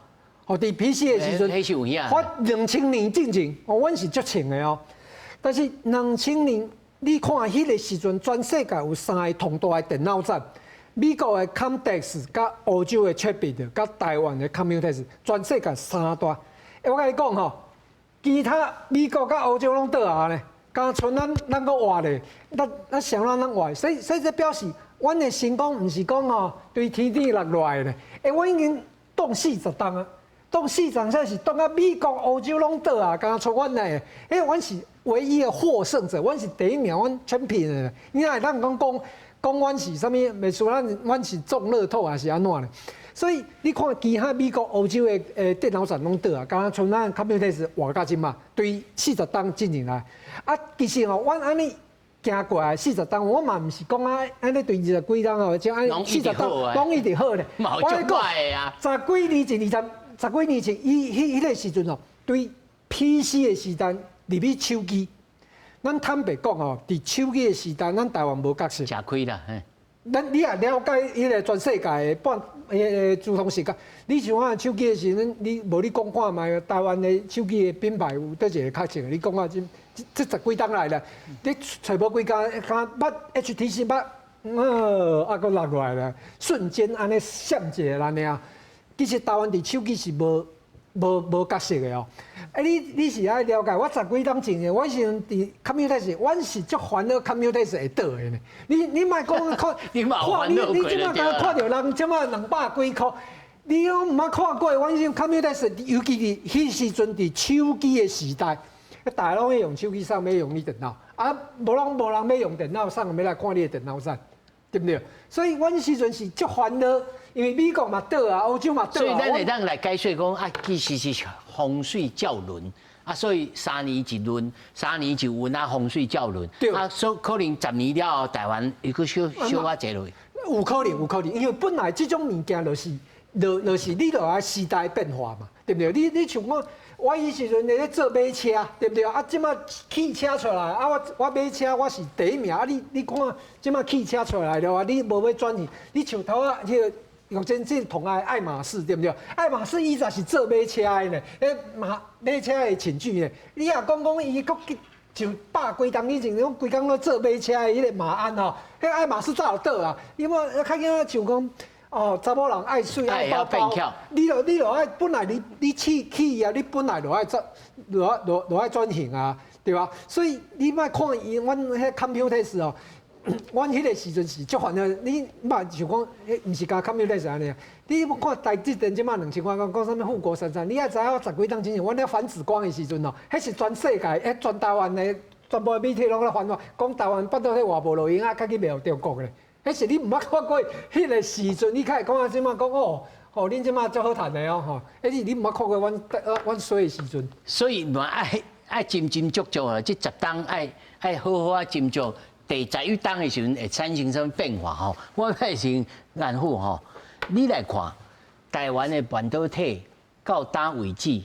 佇 PC 的時陣，我2000年進前，阮是足穿的但是2000年，你看迄個時陣，全世界有3個同大的電腦戰，美國的 Comdex、甲歐洲的 Chebit、甲台灣的 Computex，全世界3大。我甲你講其他美國甲歐洲攏倒下呢，剛剩咱個活咧，咱想咱活，所以這表示，阮的成功唔是講吼對天頂落來咧，阮已經擋40檔啊，擋40檔才是擋啊美國、歐洲攏倒啊，剛剩阮來，阮是唯一的獲勝者，阮是第一名，阮 champion 的。你若咱講阮是啥物？袂輸阮是中樂透還是安怎咧？所以你看其他美國、歐洲的電腦展攏倒啊，剛像咱 Computex 活到今嘛，對40檔進入來。啊，其實吼，阮安尼行過來40檔，我嘛毋是講安尼對20幾檔吼，像安40檔攏一直好咧。我跟你講，10幾年前，迄個時陣吼，對 PC 的時代入去手機，咱坦白講吼，佇手機的時代，咱台灣無角色。吃虧啦，你也了解迄個全世界的資通時間，你像我手機的時陣，你無你講看賣，台灣的手機的品牌有倒一個較強，你講下這10幾檔來啦，你找無幾間，捌 HTC 捌，啊個落來啦，瞬間安尼閃一個咱爾。其實台灣佇手機是無角色的哦。你是愛了解，我10幾檔前，我是佇 Computex， 我是足煩惱 Computex 會倒的呢。你莫講看，你即馬剛看到人即馬200幾塊，你攏毋捌看過。我是 Computex， 尤其是迄時陣佇手機的時代，大家攏會用手機上，要用你電腦，啊，無人要用電腦上，要來看你的電腦上，對不對？所以阮時陣是足煩惱，因為美國嘛倒啊，歐洲嘛倒啊。所以咱會當來解說講啊，其實是風水教輪啊，所以3年一輪，3年就運啊，風水教輪。對啊，所以可能10年了後，台灣又佫小啊坐落去。有可能，因為本來這種物件就是你著愛時代變化嘛，對不對？你像我以時陣咧做馬車，對不對？啊，即馬汽車出來，啊，我馬車我是第一名，啊，你看即馬汽車出來了啊，你無要轉去，你像頭啊迄個。用真正同愛馬仕，對不對？愛馬仕伊才是做馬車的呢，馬車的寢具呢。你也講伊佫就100幾檔以前，攏規工都做馬車的迄個馬鞍吼，迄愛馬仕早就倒啊。因為較緊像講哦，查某人愛水愛包包，你就愛本來你起啊，你本來就愛轉型啊，對吧？所以你莫看伊，阮迄 Computex 哦。阮迄個時陣是足煩惱，你嘛像講，毋是甲 Computex 安尼啊？你要看台積電即馬2000塊，講啥物富國33，你也知影我10幾檔之前，阮咧反紫光的時陣哦，迄是全世界，全台灣的全部媒體攏咧反話，講台灣半導體偌無路用啊，較去賣互中國咧。迄是你毋捌看過迄個時陣，你開始講啊，即馬講哦，恁即馬足好賺的哦，吼，迄是你毋捌看過阮衰的時陣。所以嘛愛斟酌啊，這10檔愛好好啊斟酌。第11檔的時陣會產生什麼變化吼？我開始安撫吼，你來看台灣的半導體到呾為止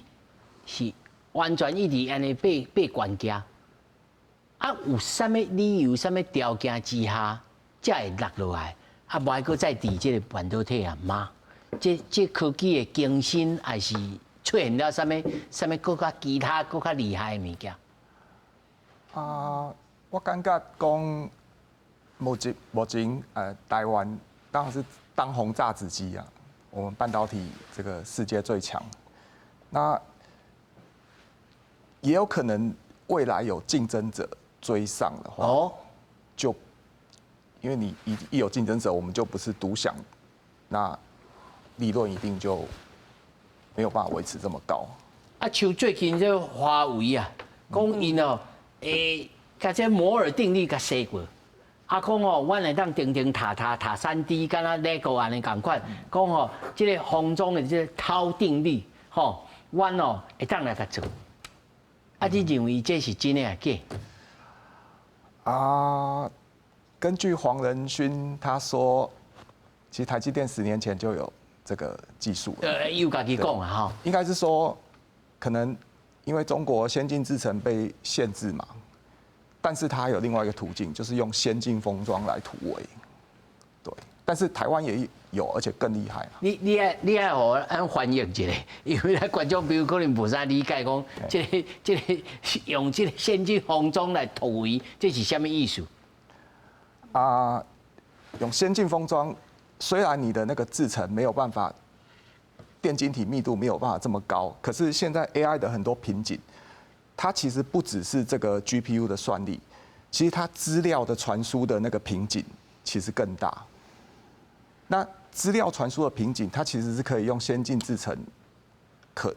是完全一直安尼爬懸架，啊有啥物理由、啥物條件之下才會落落來？啊，無還閣再佇這個半導體啊嗎？這科技的更新還是出現了啥物閣較其他閣較厲害的物件？我感覺講目前台灣當然是當紅炸子雞啊，我們半導體這個世界最強。那也有可能未來有競爭者追上的話，就因為你一有競爭者，我們就不是獨享，那利潤一定就沒有辦法維持這麼高。啊，像最近這華為啊，講因哦，甲這摩爾定律甲寫過，啊講哦，阮會當定塔 3D， 敢若 LEGO 安尼共款，講哦，這個封裝的這個濤定律，吼，阮哦會當來甲做。啊，你認為這是真的還是假？根據黃仁勳他說，其實台積電10年前就有這個技術了。有家己講啊，哈。應該是說，可能因為中國先進製程被限制嘛。但是它還有另外一個途徑，就是用先進封裝來突圍，對。但是台灣也有，而且更厲害。你愛互咱翻譯一下，因為咱觀眾朋友可能無啥理解，講這個用這個先進封裝來突圍，這是什麼意思？用先進封裝，雖然你的那個製程沒有辦法，電晶體密度沒有辦法這麼高，可是現在 AI 的很多瓶頸。它其實不只是這個 GPU 的算力，其實它資料的傳輸的那個瓶頸其實更大。那資料傳輸的瓶頸，它其實是可以用先進製程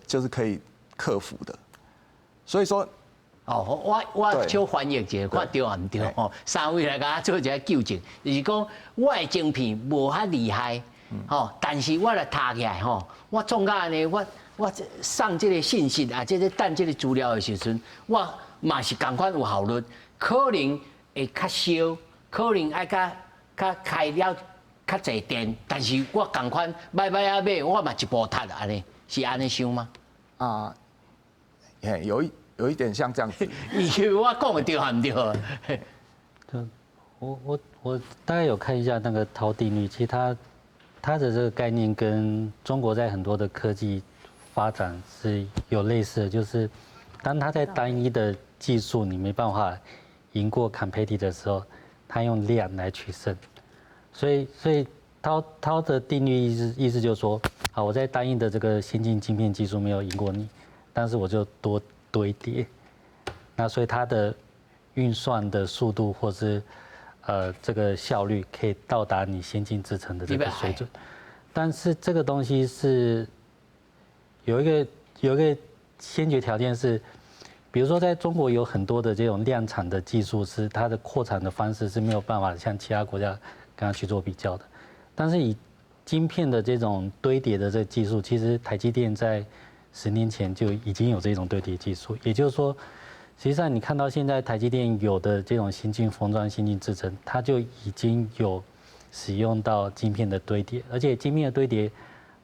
就是可以克服的。所以說，我小翻譯一下，看對啊唔對哦。三位來甲我做一個糾正，就是講我的晶片無遐厲害，吼，但是我來讀起來吼，我總甲安尼，我送這個信息啊，這個等這個資料的時陣，我嘛是同款有效率，可能會較燒，可能愛較開了較濟電，但是我同款買我嘛一部讀安尼，是安尼想嗎？啊，有一點像這樣子。以為我講的對還唔對？我大概有看一下那個陶定律，其實它的這個概念跟中國在很多的科技發展是有類似的，就是當它在單一的技術你沒辦法贏過 competitor 的時候，它用量來取勝。所以陶的定律意思就是說，好，我在單一的這個先進晶片技術沒有贏過你，但是我就多堆疊，那所以它的運算的速度或是這個效率可以到達你先進製程的這個水準，但是這個東西是有一個先決條件是，比如說在中國有很多的這種量產的技術是它的擴產的方式是沒有辦法像其他國家跟它去做比較的，但是以晶片的這種堆疊的這個技術，其實台積電在10年前就已經有這種堆疊技術，也就是說，實際上你看到現在台積電有的這種先進封裝、先進製程，它就已經有使用到晶片的堆疊，而且晶片的堆疊，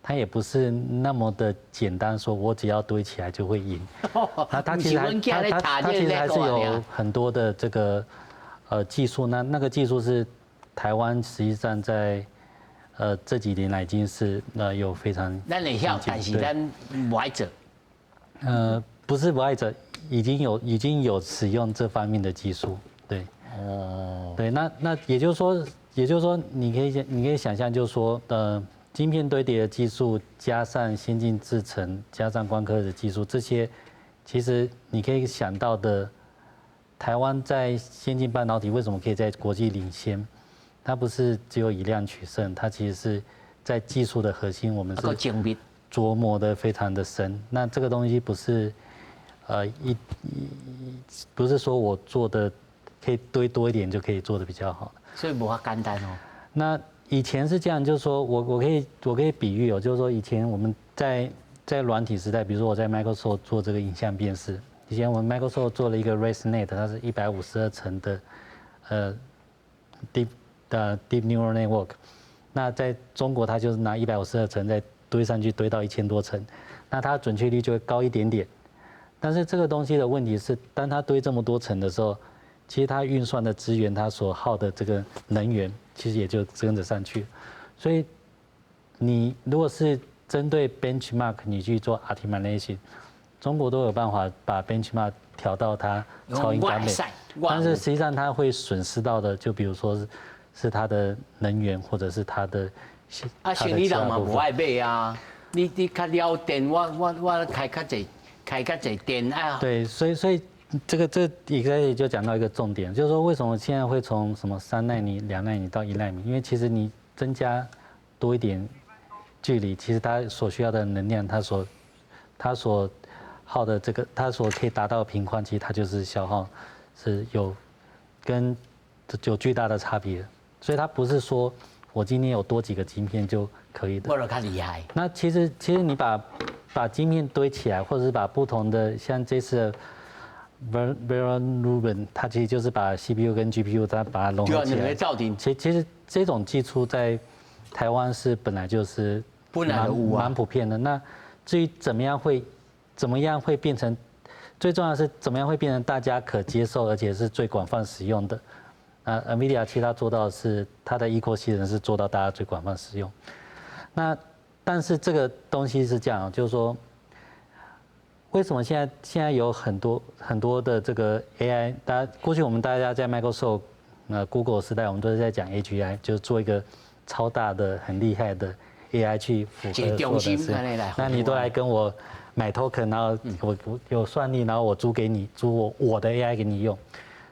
它也不是那麼的簡單，說我只要堆起來就會贏。它其實還是有很多的這個技術，那個技術是台灣實際上在這幾年來已經是有非常，咱會曉，但是咱不愛做。不是不愛做，已經有使用這方面的技術，對。哦。對，那也就是說，你可以想象，就是說，晶片堆疊的技術加上先進製程，加上光刻的技術，這些其實你可以想到的，台灣在先進半導體為什麼可以在國際領先？它不是只有以量取勝，它其實是在技術的核心，我們是琢磨的非常的深。那這個東西不是，不是說我做的可以堆多一點就可以做的比較好。所以不法簡單哦。那以前是這樣，就是說我可以比喻哦，就是說以前我們在軟體時代，比如說我在 Microsoft 做這個影像辨識，以前我們 Microsoft 做了一個 ResNet， 它是152層的Deep Neural Network， 那在中國它就是拿152層再堆上去，堆到1000多層，那它準確率就會高一點點。但是這個東西的問題是，當它堆這麼多層的時候，其實它運算的資源，它所耗的這個能源，其實也就跟着上去。所以你如果是針對 benchmark 你去做 optimization， 中國都有辦法把 benchmark 調到它超英趕美，但是實際上它會損失到的，就比如說是它的能源，或者是它的像你人嘛不愛買啊，你較了電，我開較濟電啊。對，所以這一開始就講到一個重點，就是說為什麼現在會從什麼3奈米、2奈米到1奈米？因為其實你增加多一點距離，其實它所需要的能量，它所耗的這個，它所可以達到的頻寬，其實它就是消耗是有巨大的差別。所以它不是說我今天有多幾個晶片就可以的。我較厲害。那其實你把晶片堆起來，或者是把不同的像這次的 Vera Rubin， 它其實就是把 CPU 跟 GPU 它把它融合起來。其實這種技術在台灣是本來就是蠻普遍的。那至於怎麼樣會變成，最重要的是怎麼樣會變成大家可接受，而且是最廣泛使用的。NVIDIA 其實它做到的是它的 ecosystem 是做到大家最廣泛使用。但是這個東西是這樣，就是說，為什麼現在有很多的這個 AI？過去我們大家在 Microsoft、Google 時代，我們都是在講 AGI，就是做一個超大的、很厲害的 AI 去符合所有的事，那你都来跟我買 token， 然後我有算力，然後我租給你，租我的 AI 給你用。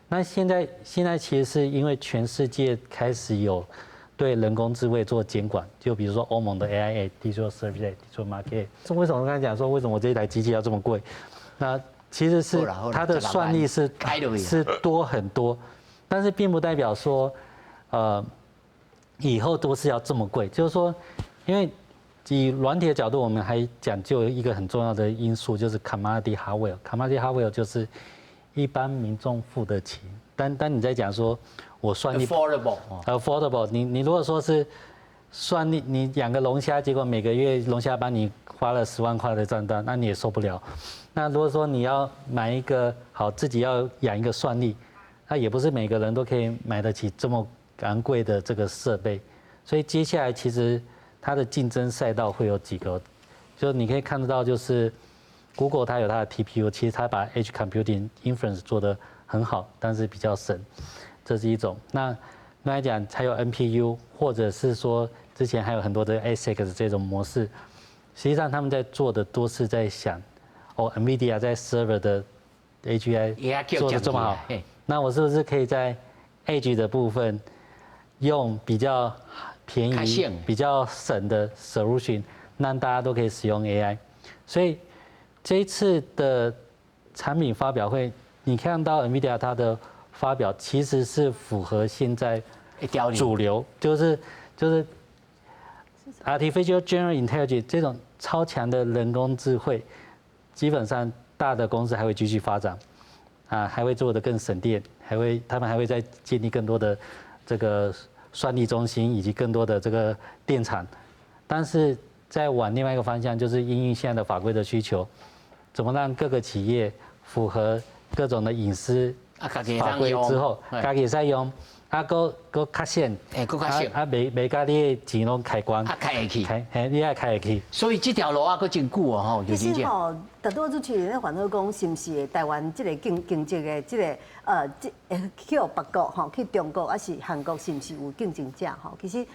那現在其實是因為全世界開始有對人工智慧做監管，就比如說歐盟的 AI Digital Services Act、Digital Market Act。為什麼我剛才講說為什麼我這一台機器要這麼貴？那其實是它的算力是多很多，但是並不代表說以後都是要這麼貴。就是說，因為以軟體的角度，我們還講究一個很重要的因素，就是 commodity hardware。commodity hardware 就是一般民眾付得起。但你在講說，我算力 affordable， 你如果說是算力，你養個龍蝦，結果每個月龍蝦幫你花了10萬塊的賬單，那你也受不了。那如果說你要買一個好，自己要養一個算力，那也不是每個人都可以買得起這麼昂貴的這個設備。所以接下來其實它的競爭賽道會有幾個，就你可以看得到，就是 Google 它有它的 TPU， 其實它把 Edge Computing Inference 做得很好，但是比較省，這是一種。那來講還有 NPU， 或者是說之前還有很多的 ASIC 這種模式，實際上他們在做的都是在想，NVIDIA 在 server 的 AGI 做得這麼好，那我是不是可以在 Edge 的部分用比較便宜、比較省的 solution， 讓大家都可以使用 AI。所以這一次的產品發表會，你看到 NVIDIA 它的發表其實是符合現在主流，就是 Artificial General Intelligence 這種超強的人工智慧，基本上大的公司還會繼續發展，還會做得更省電，他們還會再建立更多的這個算力中心以及更多的這個電廠，但是再往另外一個方向，就是因應現在的法規的需求，怎麼讓各個企業符合各種的隱私法規之後，自己使用，佫較省，袂甲你的錢攏開關，開會去，你愛開會去。所以這條路還佫真久哦，吼，其實吼，大多主持人咧煩惱講，是不是台灣這個經濟的這個去別國吼，去中國還是韓國，是不是有競爭者吼？其實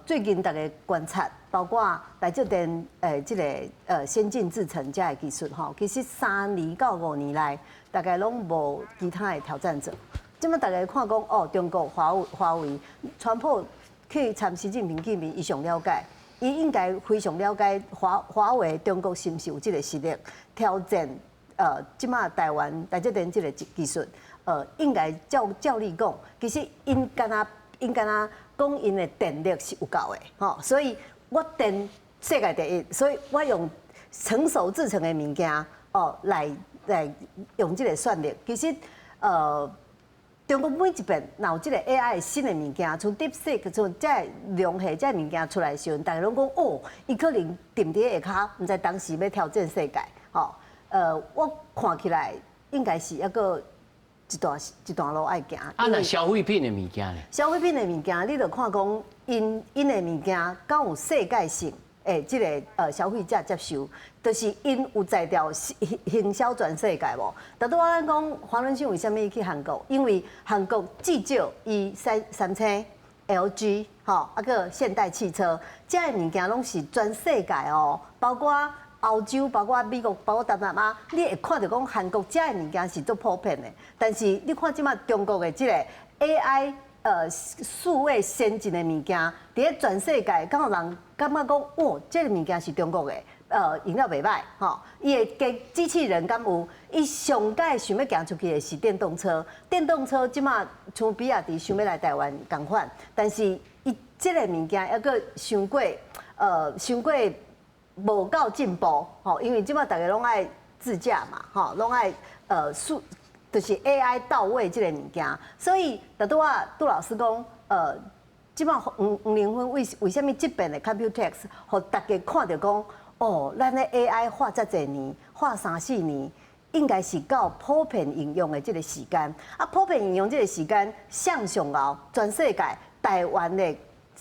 最近大家觀察，包括台積電這個先進製程這個技術吼，其實3年到5年來，大概攏無其他的挑戰者。即麼大家看講中國華為，川普去參習近平見面，伊上了解，伊應該非常了解華為中國是不是有這個實力挑戰即麼台灣台積電這個技術，應該照理講，其實因敢若講因的電力是有夠的，吼，所以我電世界第一，所以我用成熟製程的物件來用這個算力，其實中國每一遍有這個 AI 的新的物件，從 DeepSeek 從這量系這物件出來的時候，大家攏講伊可能定佇下骹，毋知當時要挑戰世界，吼，我看起來應該是一個一段路愛行。那消費品的物件呢？消費品的物件，你著看講因的物件敢有世界性？這個消費者接受，就是因有在調行銷全世界無。但對我來講，黃仁勳為什麼去韓國？因為韓國至少伊三星、LG 吼，個現代汽車，這個物件攏是全世界哦，包括歐洲、包括美國、包括台灣啊，你會看到講韓國這個物件是足普遍的。但是你看即馬中國的這個 AI。數位先進的物件，佇全世界，敢有人感覺講，這個物件是中國的，用了袂歹，吼，伊的機器人敢有，伊上界想要行出去的是電動車，電動車即馬像比亞迪想要來台灣共款，但是伊這個物件還佫傷過無夠進步，吼，因為即馬大家攏愛自駕嘛，吼，攏愛就是 AI 到位這個物件，所以杜老師講，即馬黃玲芬為什麼這邊的 Computex， 互大家看到講，咱的 AI 花這儕年，花3-4年，應該是到普遍應用的這個時間。普遍應用這個時間，向上後，全世界台灣的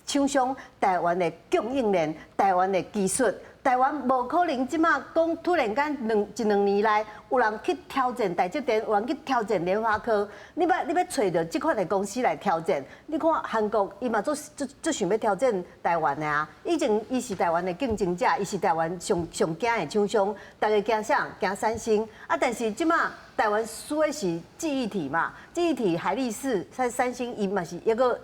廠商、台台灣的供應鏈、台灣的技術。台灣無可能即馬講突然間一兩年來有人去挑戰台積電，有人去挑戰聯發科。你要找到這款的公司來挑戰。你看韓國，伊嘛做想要挑戰台灣的啊。以前伊是台灣的競爭者，伊是台灣上驚的廠商，大家驚啥？驚三星。啊，但是即馬台灣輸的是記憶體嘛，記憶體海力士、三星伊嘛是一個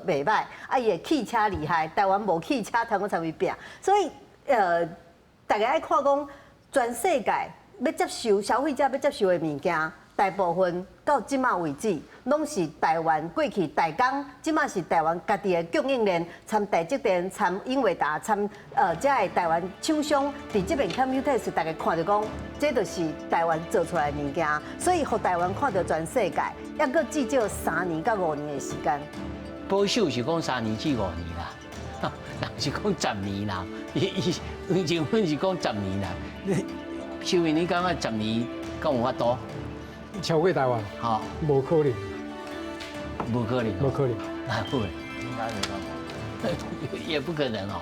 袂歹。啊，伊的汽車厲害，台灣無汽車，台灣才會拼。所以大家愛看講，全世界要接受消費者要接受的物件，大部分到即馬為止，攏是台灣過去代工，即馬是台灣家己的供應鏈，參台積電、參英偉達、參這個台灣廠商，佇這邊 Computex 大家看到講，這就是台灣做出來的物件，所以互台灣看到全世界，還佫至少3年到5年的時間。保守是講3年至5年啦。人是講10年啦，黃金粉是講10年啦。秀明，你感覺10年敢有法度？超過台灣？好，無可能，不可能，無可能，哪會？應該沒辦法，也不可能哦。